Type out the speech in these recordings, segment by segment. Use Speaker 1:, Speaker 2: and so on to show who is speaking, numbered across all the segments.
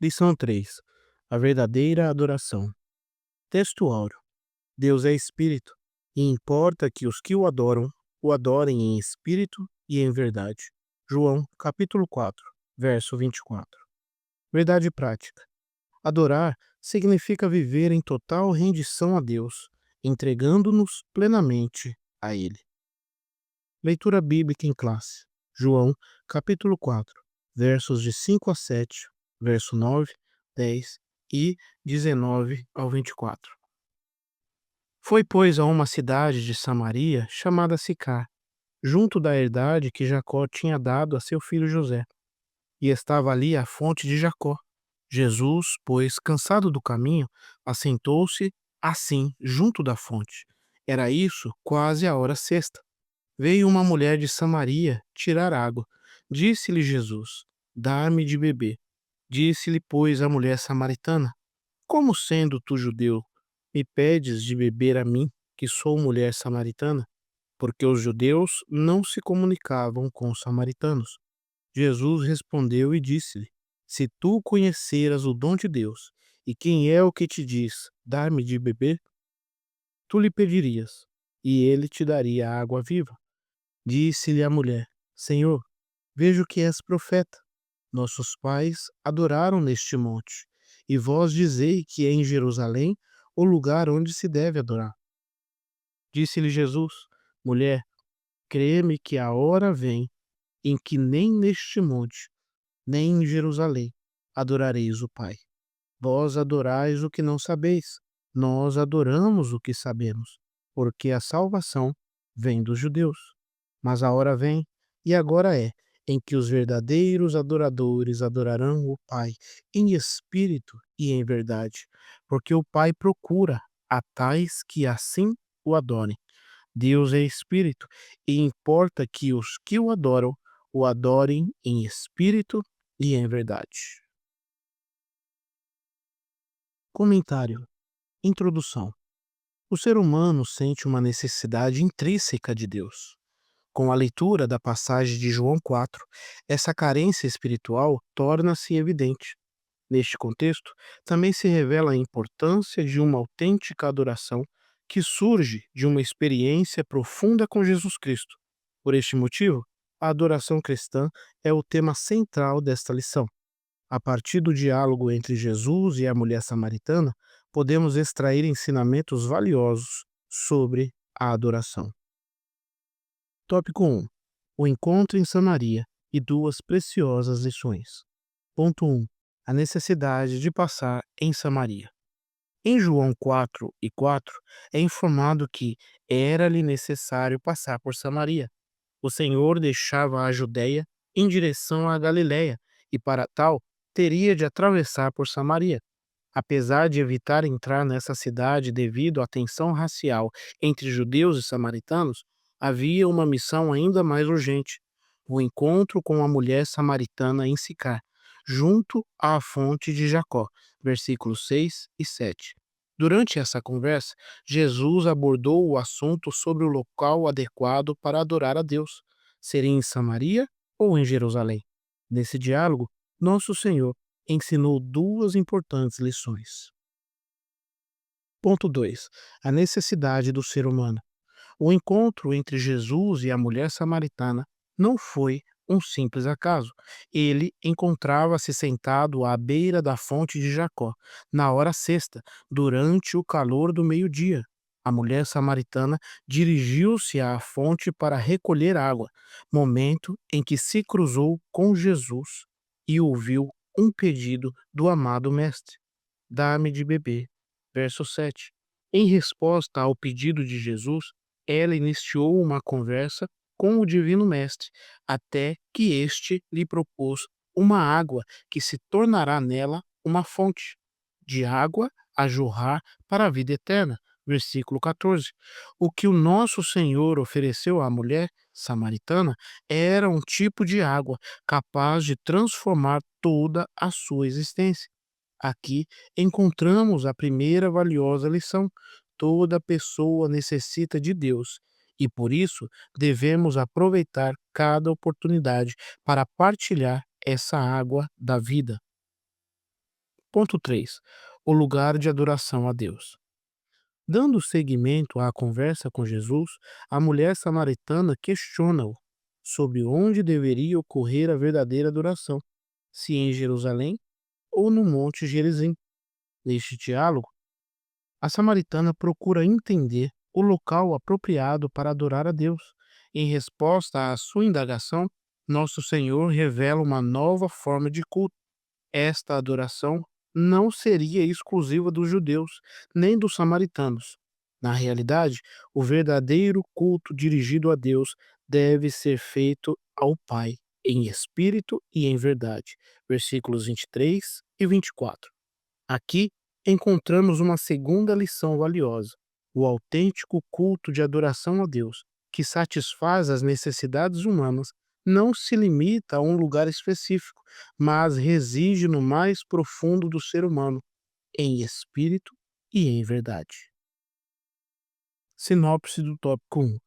Speaker 1: Lição 3: A verdadeira adoração. Texto áureo. Deus é espírito, e importa que os que o adorem em espírito e em verdade. João, capítulo 4, verso 24. Verdade prática. Adorar significa viver em total rendição a Deus, entregando-nos plenamente a Ele. Leitura bíblica em classe. João, capítulo 4, versos de 5 a 7, verso 9, 10 e 19 ao 24. Foi, pois, a uma cidade de Samaria chamada Sicar, junto da herdade que Jacó tinha dado a seu filho José. E estava ali a fonte de Jacó. Jesus, pois, cansado do caminho, assentou-se assim junto da fonte. Era isso quase a hora sexta. Veio uma mulher de Samaria tirar água. Disse-lhe Jesus: Dá-me de beber. Disse-lhe, pois, a mulher samaritana: Como sendo tu judeu, me pedes de beber a mim, que sou mulher samaritana? Porque os judeus não se comunicavam com os samaritanos. Jesus respondeu e disse-lhe: Se tu conheceras o dom de Deus, e quem é o que te diz: Dá-me de beber, tu lhe pedirias, e ele te daria a água viva. Disse-lhe a mulher: Senhor, vejo que és profeta. Nossos pais adoraram neste monte, e vós dizei que é em Jerusalém o lugar onde se deve adorar. Disse-lhe Jesus: Mulher, crê-me que a hora vem em que nem neste monte, nem em Jerusalém adorareis o Pai. Vós adorais o que não sabeis, nós adoramos o que sabemos, porque a salvação vem dos judeus. Mas a hora vem, e agora é, em que os verdadeiros adoradores adorarão o Pai em espírito e em verdade, porque o Pai procura a tais que assim o adorem. Deus é espírito, e importa que os que o adorem em espírito e em verdade. Comentário. Introdução. O ser humano sente uma necessidade intrínseca de Deus. Com a leitura da passagem de João 4, essa carência espiritual torna-se evidente. Neste contexto, também se revela a importância de uma autêntica adoração que surge de uma experiência profunda com Jesus Cristo. Por este motivo, a adoração cristã é o tema central desta lição. A partir do diálogo entre Jesus e a mulher samaritana, podemos extrair ensinamentos valiosos sobre a adoração. Tópico 1. O encontro em Samaria e duas preciosas lições. Ponto 1. A necessidade de passar em Samaria. Em João 4:4 é informado que era-lhe necessário passar por Samaria. O Senhor deixava a Judéia em direção à Galiléia e, para tal, teria de atravessar por Samaria. Apesar de evitar entrar nessa cidade devido à tensão racial entre judeus e samaritanos, havia uma missão ainda mais urgente: o encontro com a mulher samaritana em Sicar, junto à fonte de Jacó. Versículos 6 e 7. Durante essa conversa, Jesus abordou o assunto sobre o local adequado para adorar a Deus. Seria em Samaria ou em Jerusalém? Nesse diálogo, nosso Senhor ensinou duas importantes lições. Ponto 2. A necessidade do ser humano. O encontro entre Jesus e a mulher samaritana não foi um simples acaso. Ele encontrava-se sentado à beira da fonte de Jacó, na hora sexta, durante o calor do meio-dia. A mulher samaritana dirigiu-se à fonte para recolher água, momento em que se cruzou com Jesus e ouviu um pedido do amado Mestre: Dá-me de beber. Verso 7. Em resposta ao pedido de Jesus, ela iniciou uma conversa com o Divino Mestre, até que este lhe propôs uma água que se tornará nela uma fonte de água a jorrar para a vida eterna. Versículo 14. O que o nosso Senhor ofereceu à mulher samaritana era um tipo de água capaz de transformar toda a sua existência. Aqui encontramos a primeira valiosa lição: toda pessoa necessita de Deus e, por isso, devemos aproveitar cada oportunidade para partilhar essa água da vida. Ponto 3. O lugar de adoração a Deus. Dando seguimento à conversa com Jesus, a mulher samaritana questiona-o sobre onde deveria ocorrer a verdadeira adoração, se em Jerusalém ou no Monte Gerizim. Neste diálogo, a samaritana procura entender o local apropriado para adorar a Deus. Em resposta à sua indagação, nosso Senhor revela uma nova forma de culto. Esta adoração não seria exclusiva dos judeus, nem dos samaritanos. Na realidade, o verdadeiro culto dirigido a Deus deve ser feito ao Pai, em espírito e em verdade. Versículos 23 e 24. Aqui encontramos uma segunda lição valiosa: o autêntico culto de adoração a Deus, que satisfaz as necessidades humanas, não se limita a um lugar específico, mas reside no mais profundo do ser humano, em espírito e em verdade. Sinopse do tópico 1.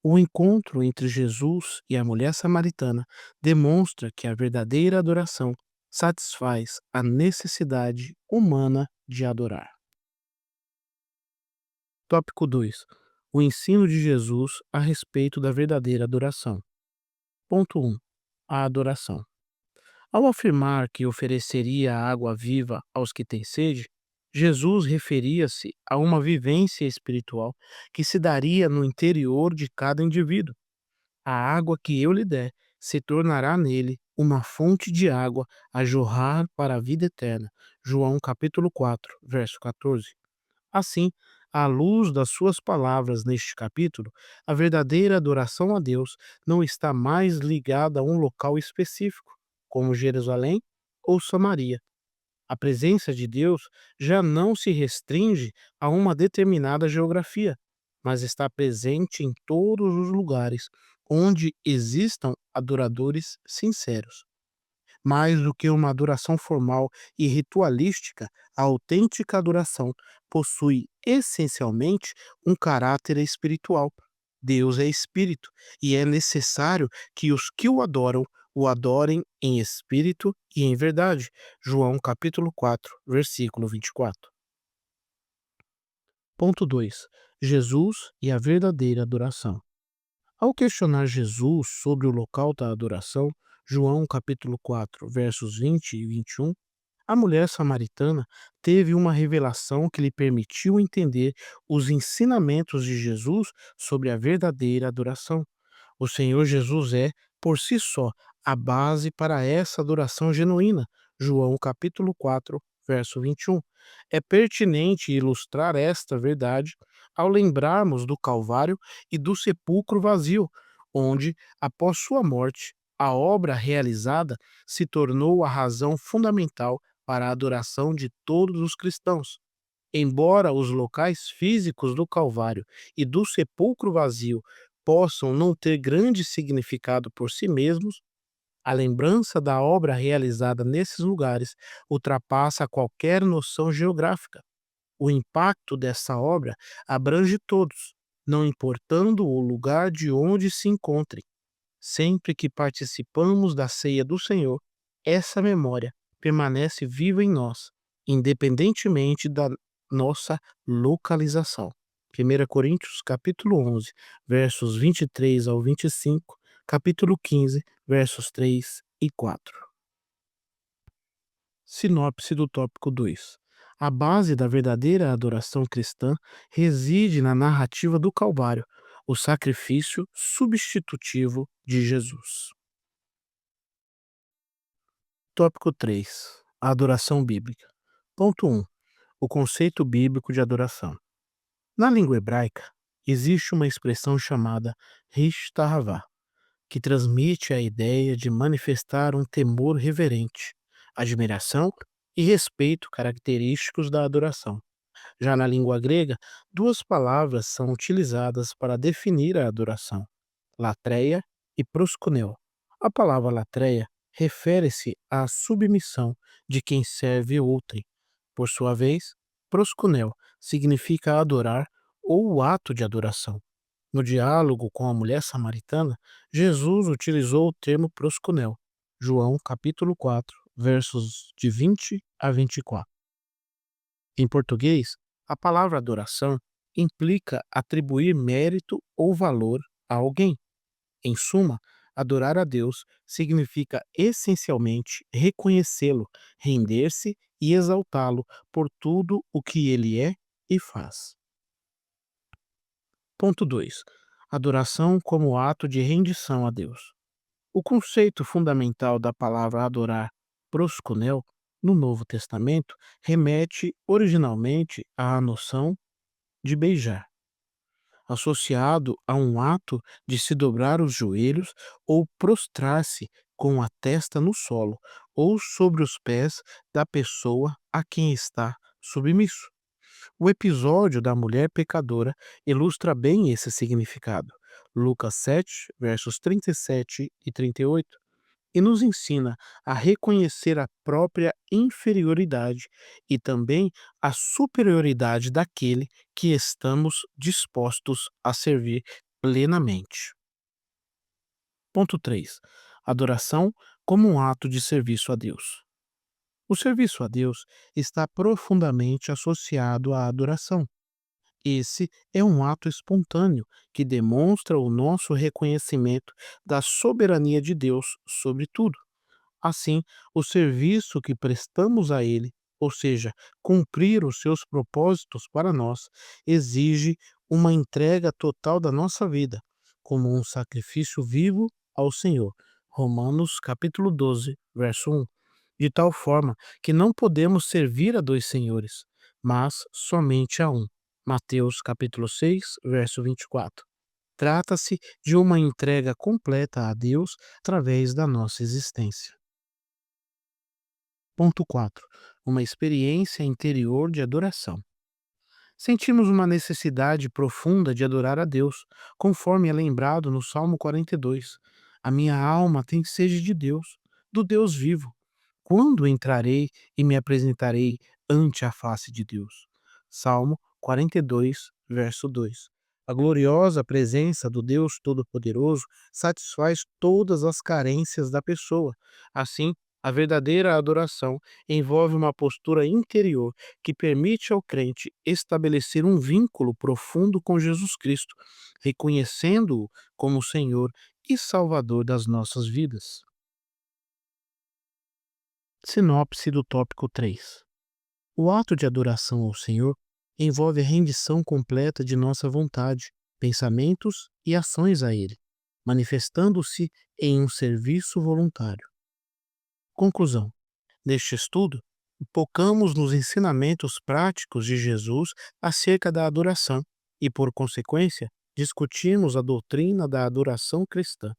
Speaker 1: O encontro entre Jesus e a mulher samaritana demonstra que a verdadeira adoração satisfaz a necessidade humana de adorar. Tópico 2. O ensino de Jesus a respeito da verdadeira adoração. Ponto 1. A adoração. Ao afirmar que ofereceria água viva aos que têm sede, Jesus referia-se a uma vivência espiritual que se daria no interior de cada indivíduo. A água que eu lhe der se tornará nele uma fonte de água a jorrar para a vida eterna. João capítulo 4, verso 14. Assim, à luz das suas palavras neste capítulo, a verdadeira adoração a Deus não está mais ligada a um local específico, como Jerusalém ou Samaria. A presença de Deus já não se restringe a uma determinada geografia, mas está presente em todos os lugares onde existam adoradores sinceros. Mais do que uma adoração formal e ritualística, a autêntica adoração possui essencialmente um caráter espiritual. Deus é espírito e é necessário que os que o adorem em espírito e em verdade. João capítulo 4, versículo 24. Ponto 2. Jesus e a verdadeira adoração. Ao questionar Jesus sobre o local da adoração, João capítulo 4, versos 20 e 21, a mulher samaritana teve uma revelação que lhe permitiu entender os ensinamentos de Jesus sobre a verdadeira adoração. O Senhor Jesus é, por si só, a base para essa adoração genuína. João capítulo 4, verso 21. É pertinente ilustrar esta verdade ao lembrarmos do Calvário e do sepulcro vazio, onde, após sua morte, a obra realizada se tornou a razão fundamental para a adoração de todos os cristãos. Embora os locais físicos do Calvário e do sepulcro vazio possam não ter grande significado por si mesmos, a lembrança da obra realizada nesses lugares ultrapassa qualquer noção geográfica. O impacto dessa obra abrange todos, não importando o lugar de onde se encontrem. Sempre que participamos da ceia do Senhor, essa memória permanece viva em nós, independentemente da nossa localização. 1 Coríntios capítulo 11, versos 23 ao 25, capítulo 15, versos 3 e 4. Sinopse do tópico 2. A base da verdadeira adoração cristã reside na narrativa do Calvário, o sacrifício substitutivo de Jesus. Tópico 3. A adoração bíblica. Ponto 1. O conceito bíblico de adoração. Na língua hebraica, existe uma expressão chamada Rishtahavá, que transmite a ideia de manifestar um temor reverente, admiração e respeito característicos da adoração. Já na língua grega, duas palavras são utilizadas para definir a adoração: latreia e proskuneo. A palavra latreia refere-se à submissão de quem serve outrem. Por sua vez, proskuneo significa adorar ou o ato de adoração. No diálogo com a mulher samaritana, Jesus utilizou o termo proskuneo. João capítulo 4, versos de 20 a 24. Em português, a palavra adoração implica atribuir mérito ou valor a alguém. Em suma, adorar a Deus significa essencialmente reconhecê-lo, render-se e exaltá-lo por tudo o que ele é e faz. Ponto 2. Adoração como ato de rendição a Deus. O conceito fundamental da palavra adorar, proskunel, no Novo Testamento, remete originalmente à noção de beijar, associado a um ato de se dobrar os joelhos ou prostrar-se com a testa no solo ou sobre os pés da pessoa a quem está submisso. O episódio da mulher pecadora ilustra bem esse significado. Lucas 7, versos 37 e 38, e nos ensina a reconhecer a própria inferioridade e também a superioridade daquele que estamos dispostos a servir plenamente. Ponto 3. Adoração como um ato de serviço a Deus. O serviço a Deus está profundamente associado à adoração. Esse é um ato espontâneo que demonstra o nosso reconhecimento da soberania de Deus sobre tudo. Assim, o serviço que prestamos a Ele, ou seja, cumprir os seus propósitos para nós, exige uma entrega total da nossa vida, como um sacrifício vivo ao Senhor. Romanos capítulo 12, verso 1. De tal forma que não podemos servir a dois senhores, mas somente a um. Mateus capítulo 6, verso 24. Trata-se de uma entrega completa a Deus através da nossa existência. Ponto 4. Uma experiência interior de adoração. Sentimos uma necessidade profunda de adorar a Deus, conforme é lembrado no Salmo 42. A minha alma tem sede de Deus, do Deus vivo. Quando entrarei e me apresentarei ante a face de Deus? Salmo 42, verso 2. A gloriosa presença do Deus Todo-Poderoso satisfaz todas as carências da pessoa. Assim, a verdadeira adoração envolve uma postura interior que permite ao crente estabelecer um vínculo profundo com Jesus Cristo, reconhecendo-o como Senhor e Salvador das nossas vidas. Sinopse do tópico 3. O ato de adoração ao Senhor envolve a rendição completa de nossa vontade, pensamentos e ações a Ele, manifestando-se em um serviço voluntário. Conclusão. Neste estudo, focamos nos ensinamentos práticos de Jesus acerca da adoração e, por consequência, discutimos a doutrina da adoração cristã.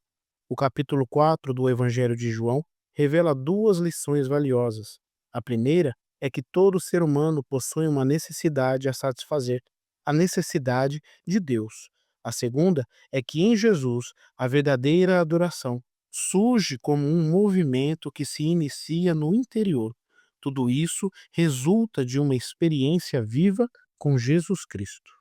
Speaker 1: O capítulo 4 do Evangelho de João revela duas lições valiosas. A primeira é que todo ser humano possui uma necessidade a satisfazer, a necessidade de Deus. A segunda é que em Jesus a verdadeira adoração surge como um movimento que se inicia no interior. Tudo isso resulta de uma experiência viva com Jesus Cristo.